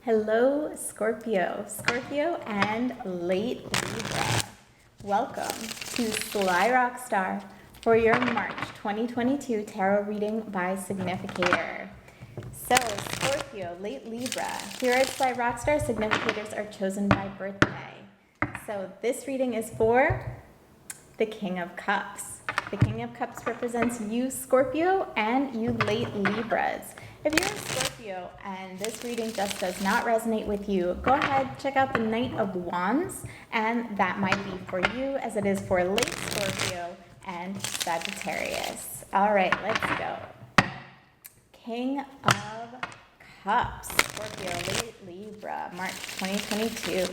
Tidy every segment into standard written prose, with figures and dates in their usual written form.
Hello, Scorpio and late Libra. Welcome to Sly Roxtar for your March 2022 tarot reading by Significator. So, Scorpio, late Libra. Here at Sly Roxtar, Significators are chosen by birthday. So, this reading is for the King of Cups. The King of Cups represents you, Scorpio, and you late Libras. If you're a Scorpio and this reading just does not resonate with you, go ahead, check out the Knight of Wands, and that might be for you as it is for late Scorpio and Sagittarius. All right, let's go. King of Cups, Scorpio, late Libra, March 2022.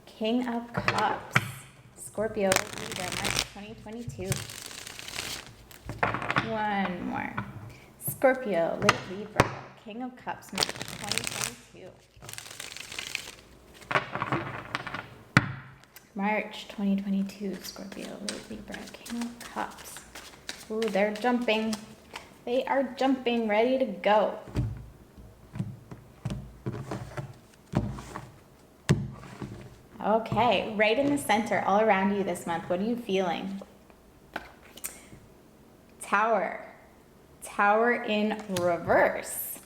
King of Cups, Scorpio, Libra, March 2022. One more. Scorpio, late Libra, King of Cups, March 2022. March 2022, Scorpio, late Libra, King of Cups. Ooh, they're jumping. They are jumping, ready to go. Okay, right in the center, all around you this month, what are you feeling? Tower in reverse.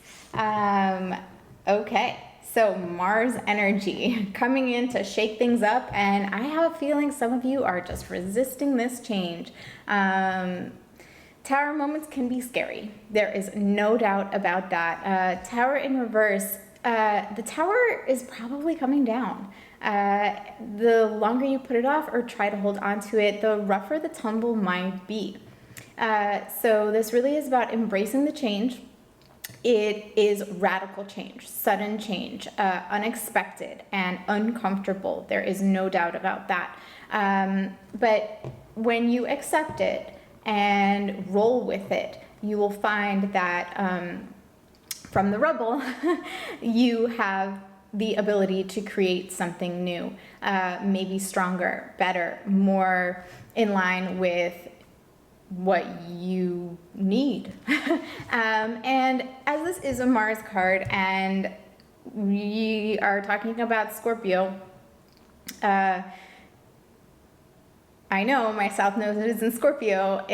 Okay, so Mars energy coming in to shake things up, and I have a feeling some of you are just resisting this change. Tower moments can be scary. There is no doubt about that. Tower in reverse, the tower is probably coming down. The longer you put it off or try to hold on to it, the rougher the tumble might be. So this really is about embracing the change. It is radical change, sudden change, unexpected and uncomfortable. There is no doubt about that. But when you accept it and roll with it, you will find that from the rubble, you have the ability to create something new, maybe stronger, better, more in line with what you need. And as this is a Mars card and we are talking about Scorpio, I know my South Node is in Scorpio.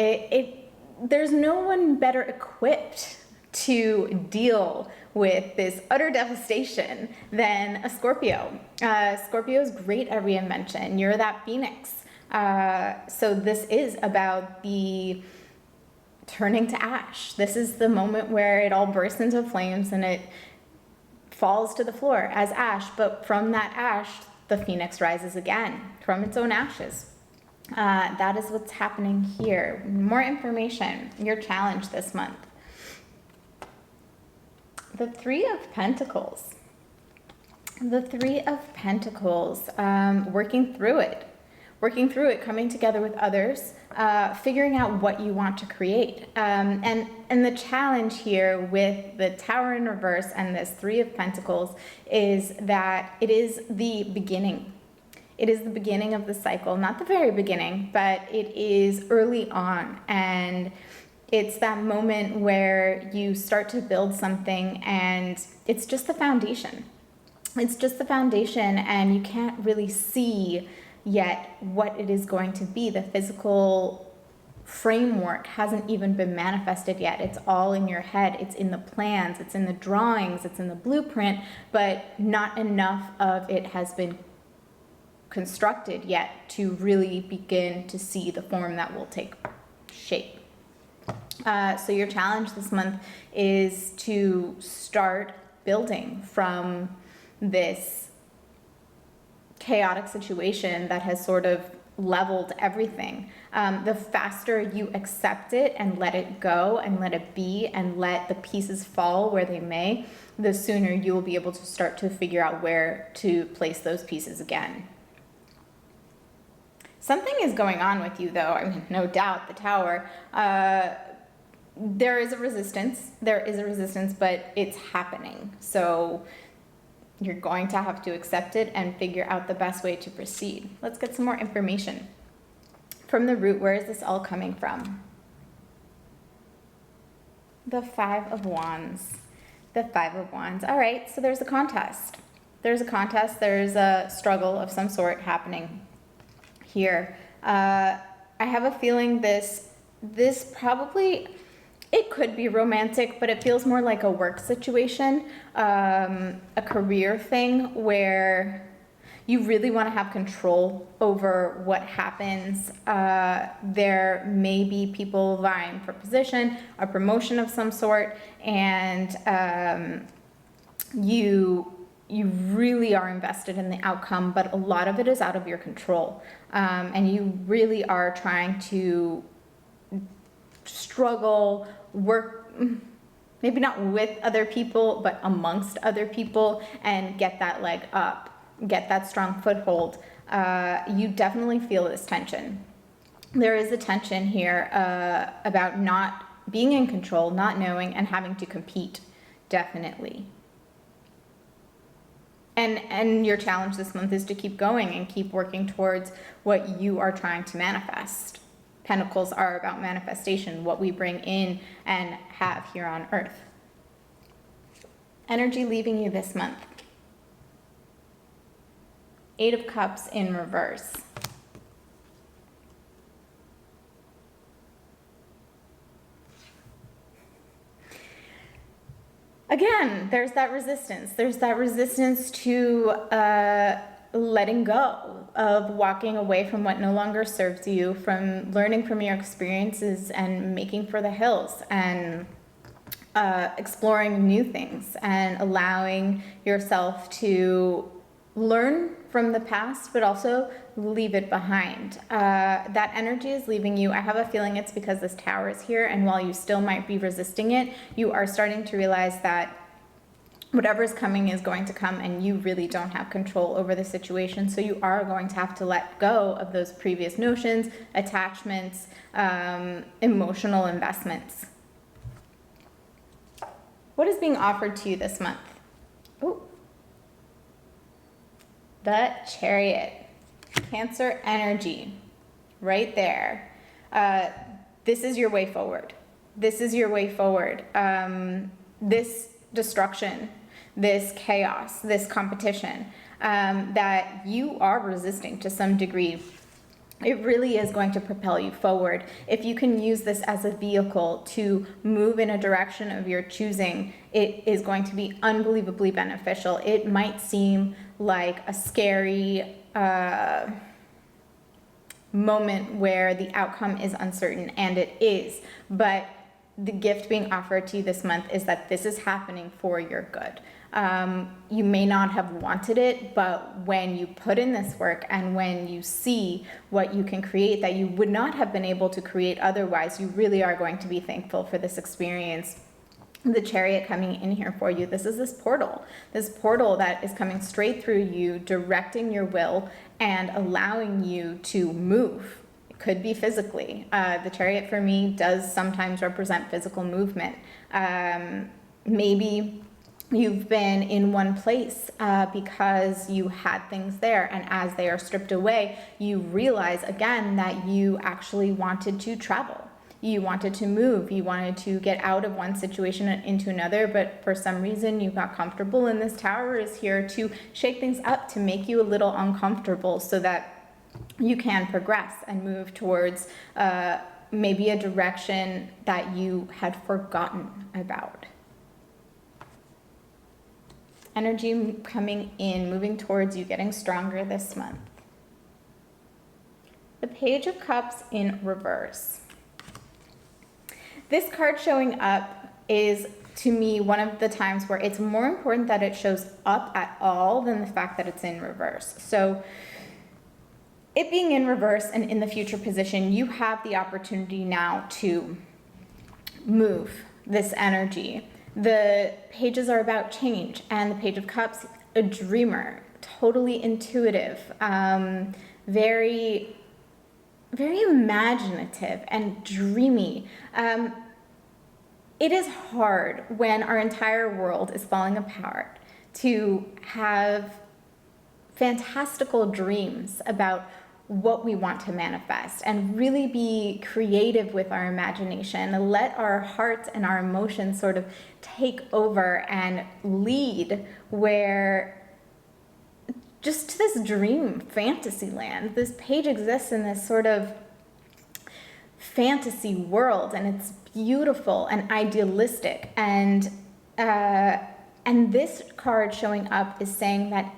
There's no one better equipped to deal with this utter devastation than a Scorpio. Scorpio is great at reinvention. You're that phoenix. So this is about the turning to ash. This is the moment where it all bursts into flames and it falls to the floor as ash. But from that ash, the phoenix rises again from its own ashes. That is what's happening here. More information, your challenge this month. The Three of Pentacles. The Three of Pentacles, working through it, coming together with others, figuring out what you want to create. And the challenge here with the Tower in reverse and this Three of Pentacles is that it is the beginning. It is the beginning of the cycle, not the very beginning, but it is early on. And it's that moment where you start to build something and it's just the foundation. It's just the foundation and you can't really see yet what it is going to be. The physical framework hasn't even been manifested yet. It's all in your head. It's in the plans, it's in the drawings, it's in the blueprint, but not enough of it has been constructed yet to really begin to see the form that will take shape. So your challenge this month is to start building from this chaotic situation that has sort of leveled everything. The faster you accept it and let it go and let it be and let the pieces fall where they may, the sooner you will be able to start to figure out where to place those pieces again. Something is going on with you though, I mean, no doubt, the Tower. There is a resistance, but it's happening. So you're going to have to accept it and figure out the best way to proceed. Let's get some more information. From the root, where is this all coming from? The Five of Wands. The Five of Wands. All right, so there's a contest. There's a contest. There's a struggle of some sort happening here. I have a feeling this probably, it could be romantic, but it feels more like a work situation, a career thing where you really want to have control over what happens. There may be people vying for position, a promotion of some sort, and you really are invested in the outcome, but a lot of it is out of your control. And you really are trying to struggle, work, maybe not with other people, but amongst other people, and get that leg up, get that strong foothold. You definitely feel this tension. There is a tension here about not being in control, not knowing, and having to compete, definitely. And your challenge this month is to keep going and keep working towards what you are trying to manifest. Pentacles are about manifestation, what we bring in and have here on earth. Energy leaving you this month. Eight of Cups in reverse. Again, there's that resistance. There's that resistance to letting go, of walking away from what no longer serves you, from learning from your experiences and making for the hills, and exploring new things and allowing yourself to learn from the past, but also leave it behind. That energy is leaving you. I have a feeling it's because this Tower is here, and while you still might be resisting it, you are starting to realize that whatever's coming is going to come, and you really don't have control over the situation. So you are going to have to let go of those previous notions, attachments, emotional investments. What is being offered to you this month? Oh, the Chariot. Cancer energy, right there. This is your way forward. This is your way forward. This destruction, this chaos, this competition that you are resisting to some degree, it really is going to propel you forward. If you can use this as a vehicle to move in a direction of your choosing, it is going to be unbelievably beneficial. It might seem like a scary moment where the outcome is uncertain, and it is, but the gift being offered to you this month is that this is happening for your good. You may not have wanted it, but when you put in this work and when you see what you can create that you would not have been able to create otherwise, you really are going to be thankful for this experience. The Chariot coming in here for you. This is this portal that is coming straight through you, directing your will and allowing you to move. It could be physically. The Chariot for me does sometimes represent physical movement. Maybe you've been in one place because you had things there, and as they are stripped away, you realize again that you actually wanted to travel. You wanted to move, you wanted to get out of one situation and into another, but for some reason you got comfortable, and this Tower is here to shake things up, to make you a little uncomfortable so that you can progress and move towards maybe a direction that you had forgotten about. Energy coming in, moving towards you, getting stronger this month. The Page of Cups in reverse. This card showing up is, to me, one of the times where it's more important that it shows up at all than the fact that it's in reverse. So it being in reverse and in the future position, you have the opportunity now to move this energy. The pages are about change, and the Page of Cups, a dreamer, totally intuitive, very, very imaginative and dreamy. It is hard when our entire world is falling apart to have fantastical dreams about what we want to manifest and really be creative with our imagination. Let our hearts and our emotions sort of take over and lead, where just to this dream fantasy land. This page exists in this sort of fantasy world, and it's beautiful and idealistic. And this card showing up is saying that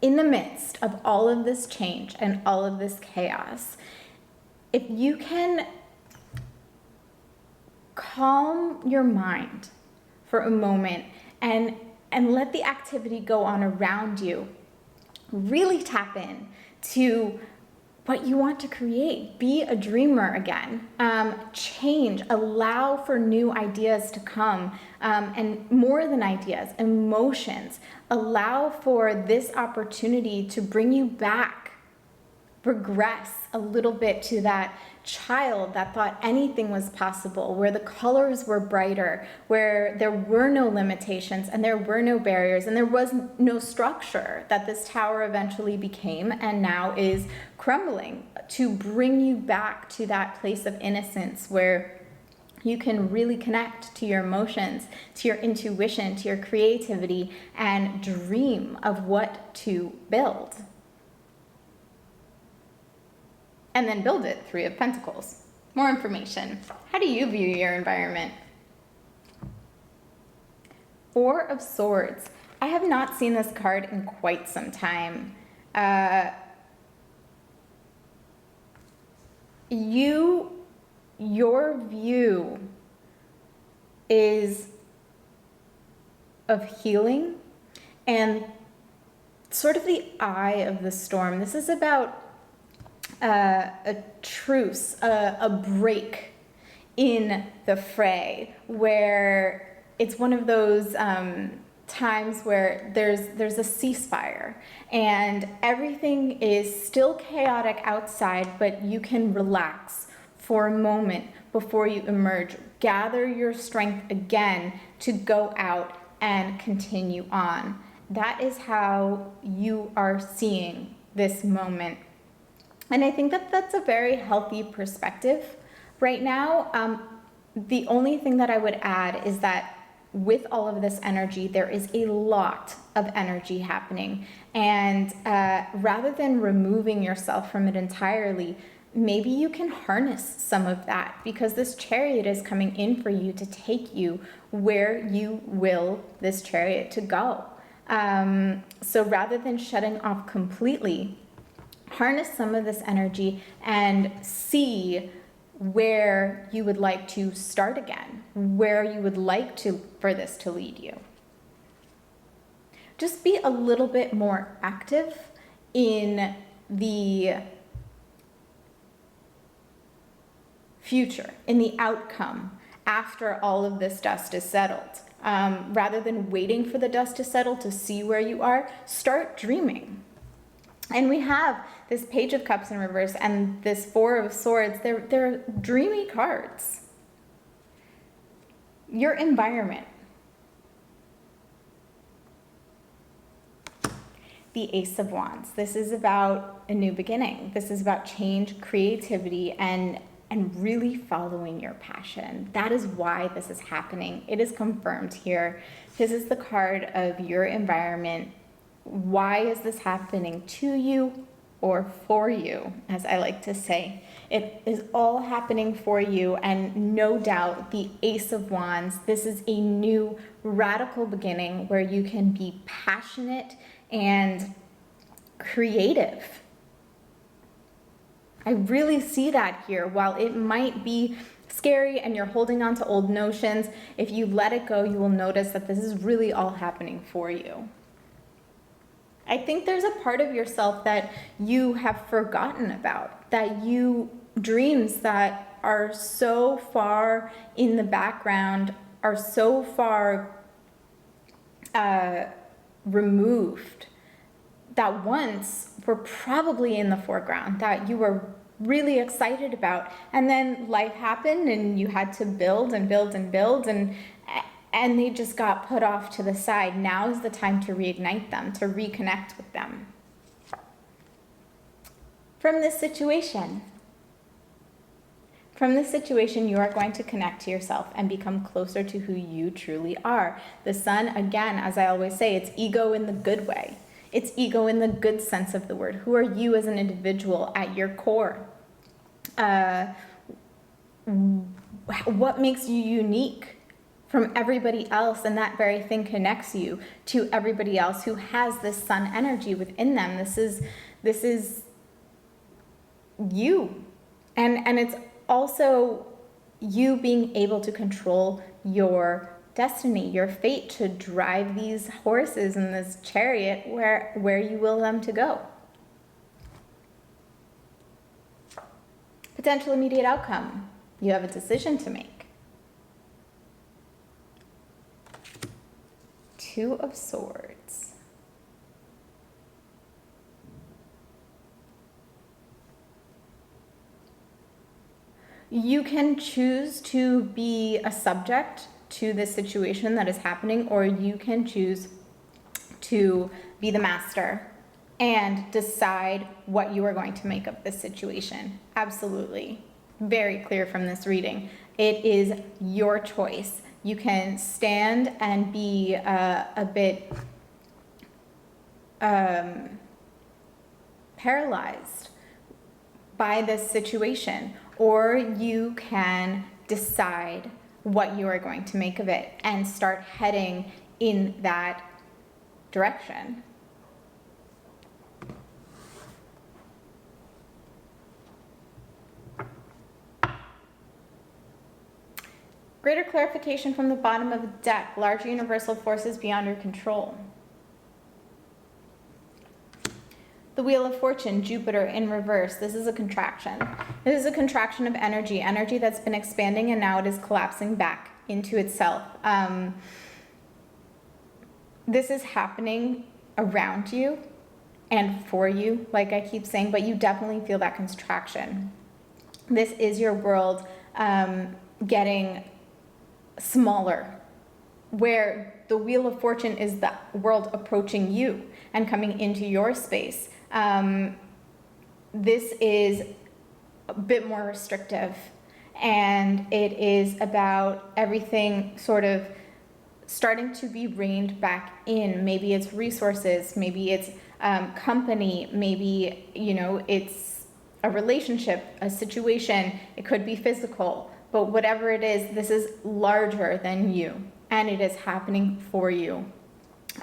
in the midst of all of this change and all of this chaos, if you can calm your mind for a moment and let the activity go on around you, really tap in to what you want to create. Be a dreamer again. Change, allow for new ideas to come, and more than ideas, emotions. Allow for this opportunity to bring you back, regress a little bit to that child that thought anything was possible, where the colors were brighter, where there were no limitations and there were no barriers and there was no structure that this tower eventually became and now is crumbling, to bring you back to that place of innocence where you can really connect to your emotions, to your intuition, to your creativity, and dream of what to build. And then build it. 3 of Pentacles. More information. How do you view your environment? 4 of Swords. I have not seen this card in quite some time. Your view is of healing and sort of the eye of the storm. This is about a truce, a break in the fray, where it's one of those times where there's a ceasefire and everything is still chaotic outside, but you can relax for a moment before you emerge. Gather your strength again to go out and continue on. That is how you are seeing this moment. And I think that that's a very healthy perspective right now. The only thing that I would add is that with all of this energy, there is a lot of energy happening. And rather than removing yourself from it entirely, maybe you can harness some of that, because this chariot is coming in for you to take you where you will this chariot to go. So rather than shutting off completely, harness some of this energy and see where you would like to start again, where you would like for this to lead you. Just be a little bit more active in the future, in the outcome after all of this dust is settled. Rather than waiting for the dust to settle to see where you are, start dreaming. And we have this Page of Cups in reverse and this 4 of Swords. They're dreamy cards. Your environment. The Ace of Wands. This is about a new beginning. This is about change, creativity, and really following your passion. That is why this is happening. It is confirmed here. This is the card of your environment. Why is this happening to you or for you, as I like to say? It is all happening for you, and no doubt the Ace of Wands, this is a new radical beginning where you can be passionate and creative. I really see that here. While it might be scary and you're holding on to old notions, if you let it go, you will notice that this is really all happening for you. I think there's a part of yourself that you have forgotten about, that dreams that are so far in the background, are so far removed, that once were probably in the foreground, that you were really excited about. And then life happened and you had to build and build and build, and they just got put off to the side. Now is the time to reignite them, to reconnect with them. from this situation. From this situation, you are going to connect to yourself and become closer to who you truly are. The sun, again, as I always say, it's ego in the good way. It's ego in the good sense of the word. Who are you as an individual at your core? What makes you unique from everybody else, and that very thing connects you to everybody else who has this sun energy within them. This is you. And it's also you being able to control your destiny, your fate, to drive these horses in this chariot where you will them to go. Potential immediate outcome. You have a decision to make. Two of Swords. You can choose to be a subject to this situation that is happening, or you can choose to be the master and decide what you are going to make of this situation. Absolutely. Very clear from this reading. It is your choice. You can stand and be a bit paralyzed by this situation, or you can decide what you are going to make of it and start heading in that direction. Greater clarification from the bottom of the deck. Large universal forces beyond your control. The Wheel of Fortune, Jupiter in reverse. This is a contraction. This is a contraction of energy. Energy that's been expanding and now it is collapsing back into itself. This is happening around you and for you, like I keep saying, but you definitely feel that contraction. This is your world getting smaller, where the Wheel of Fortune is the world approaching you and coming into your space. This is a bit more restrictive, and it is about everything sort of starting to be reined back in. Maybe it's resources, maybe it's company, maybe, it's a relationship, a situation, it could be physical. But whatever it is, this is larger than you, and it is happening for you.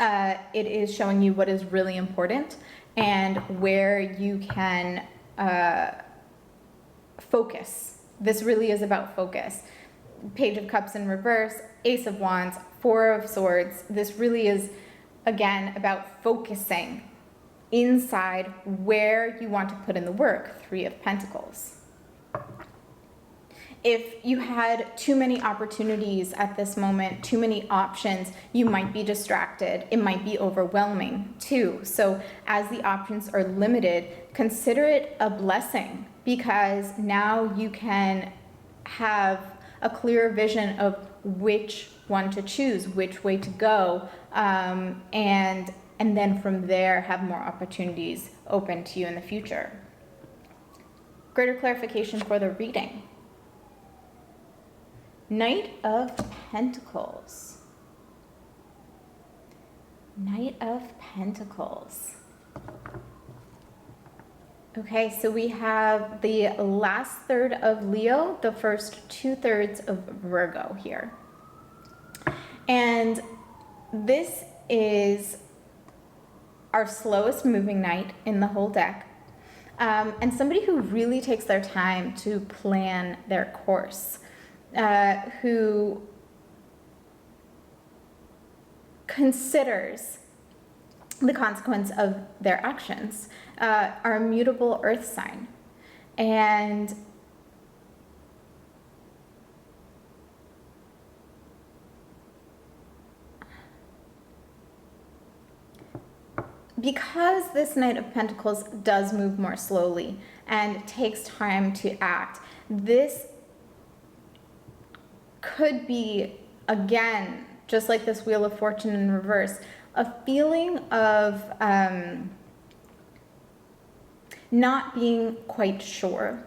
It is showing you what is really important and where you can focus. This really is about focus. Page of Cups in reverse, Ace of Wands, Four of Swords. This really is, again, about focusing inside where you want to put in the work. Three of Pentacles. If you had too many opportunities at this moment, too many options, you might be distracted. It might be overwhelming too. So as the options are limited, consider it a blessing, because now you can have a clearer vision of which one to choose, which way to go, and then from there have more opportunities open to you in the future. Greater clarification for the reading. Knight of Pentacles. Knight of Pentacles. Okay, so we have the last third of Leo, the first 2/3 of Virgo here. And this is our slowest moving knight in the whole deck. And somebody who really takes their time to plan their course. Who considers the consequence of their actions, are a mutable earth sign. And because this Knight of Pentacles does move more slowly and takes time to act, this could be, again, just like this Wheel of Fortune in reverse, a feeling of not being quite sure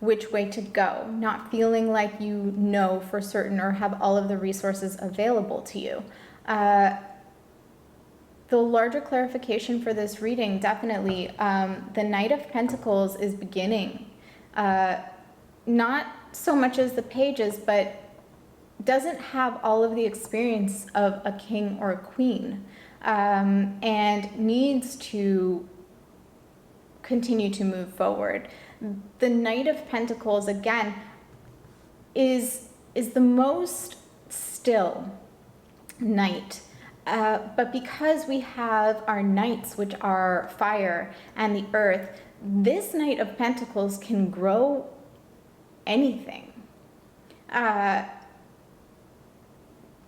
which way to go, not feeling like you know for certain or have all of the resources available to you. The larger clarification for this reading, definitely, the Knight of Pentacles is beginning. Not so much as the pages, but doesn't have all of the experience of a king or a queen, and needs to continue to move forward. The Knight of Pentacles, again, is the most still knight. But because we have our knights, which are fire and the earth, this Knight of Pentacles can grow anything.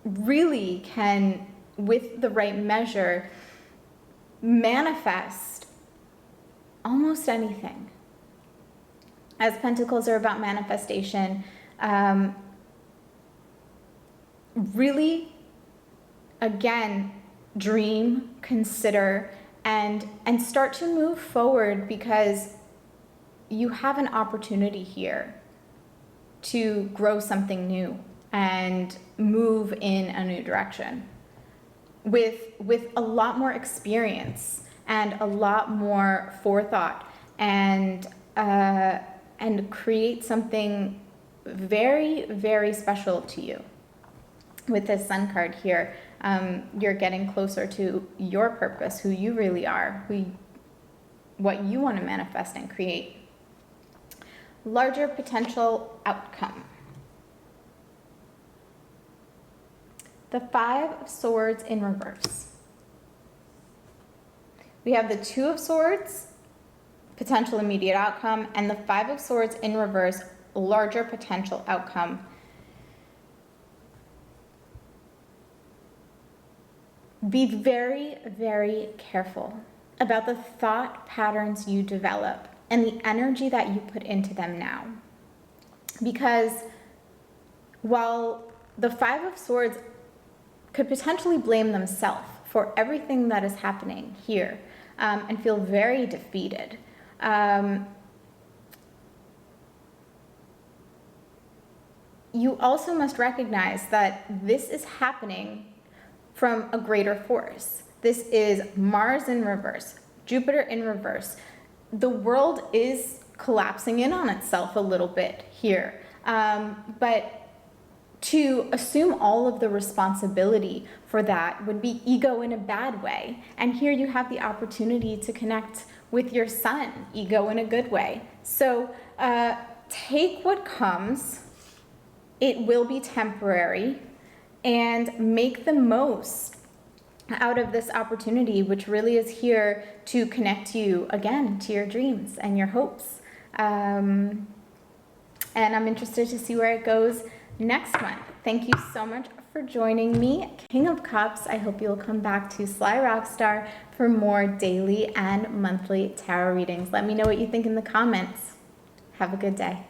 Really can, with the right measure, manifest almost anything. As Pentacles are about manifestation, really, again, dream, consider, and start to move forward, because you have an opportunity here to grow something new and move in a new direction with a lot more experience and a lot more forethought, and create something very, very special to you. With this Sun card here, you're getting closer to your purpose, who you really are, what you want to manifest and create. Larger potential outcome. The Five of Swords in reverse. We have the Two of Swords, potential immediate outcome, and the Five of Swords in reverse, larger potential outcome. Be very, very careful about the thought patterns you develop and the energy that you put into them now. Because while the Five of Swords could potentially blame themselves for everything that is happening here, and feel very defeated, you also must recognize that this is happening from a greater force. This is Mars in reverse, Jupiter in reverse. The world is collapsing in on itself a little bit here, but to assume all of the responsibility for that would be ego in a bad way. And here you have the opportunity to connect with your sun, ego in a good way. So take what comes. It will be temporary, and make the most out of this opportunity, which really is here to connect you again to your dreams and your hopes. And I'm interested to see where it goes next month. Thank you so much for joining me, King of Cups. I hope you'll come back to Sly Roxtar for more daily and monthly tarot readings. Let me know what you think in the comments. Have a good day.